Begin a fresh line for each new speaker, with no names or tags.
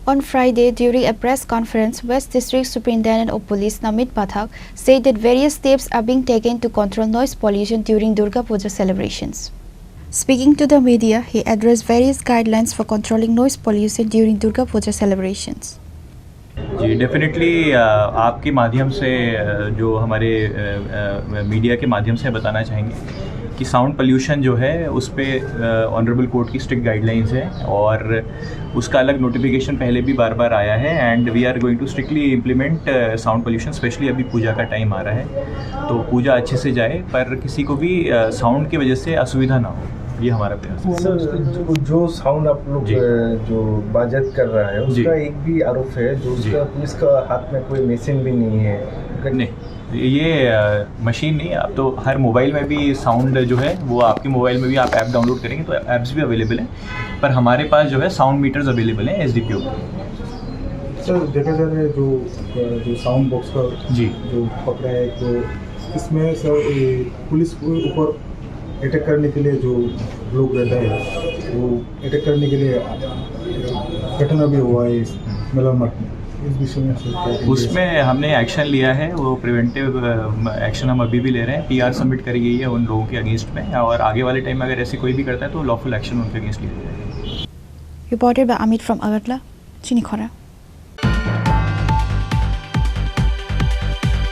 On Friday, during a press conference, West District Superintendent of Police Namit Pathak said that various steps are being taken to control noise pollution during Durga Puja celebrations. Speaking to the media, he addressed various guidelines for controlling noise pollution during Durga Puja celebrations.
Ji definitely आपके माध्यम से जो हमारे media के माध्यम से बताना चाहेंगे कि साउंड पोल्यूशन जो है उस पर ऑनरेबल कोर्ट की स्ट्रिक्ट गाइडलाइंस है और उसका अलग नोटिफिकेशन पहले भी बार बार आया है and we are going to strictly implement sound pollution. Specially अभी पूजा का टाइम आ रहा है तो पूजा अच्छे से जाए पर किसी को भी साउंड की वजह से असुविधा ना हो, ये हमारा प्रयास है।
सर जो साउंड आप लोग जो बाजत कर रहा है उसका एक भी आरोप है जो उसका पुलिस का हाथ में कोई मशीन भी नहीं है।
नहीं, ये मशीन नहीं, आप तो हर मोबाइल में भी साउंड जो है वो आपके मोबाइल में भी आप ऐप डाउनलोड करेंगे तो ऐप्स भी अवेलेबल हैं, पर हमारे पास जो है साउंड मीटर्स अवेलेबल हैं SDPO।
सर देखा जा रहा है जो साउंड बॉक्स का
जी
जो पकड़ा है तो इसमें सर पुलिस के ऊपर अटैक करने के लिए जो लोग रहता है वो अटैक करने के लिए घटना भी हुआ है इस मेलामार्ट में। इस विषय में
उसमें हमने एक्शन लिया है, वो प्रिवेंटिव एक्शन हम अभी भी ले रहे हैं। PR सबमिट करी गई है उन लोगों के अगेंस्ट में और आगे वाले टाइम में अगर ऐसे कोई भी करता है तो लॉफुल एक्शन उनके अगेंस्ट लिया जाएगा।
Reported by Amit from Agartala, Chinikhora.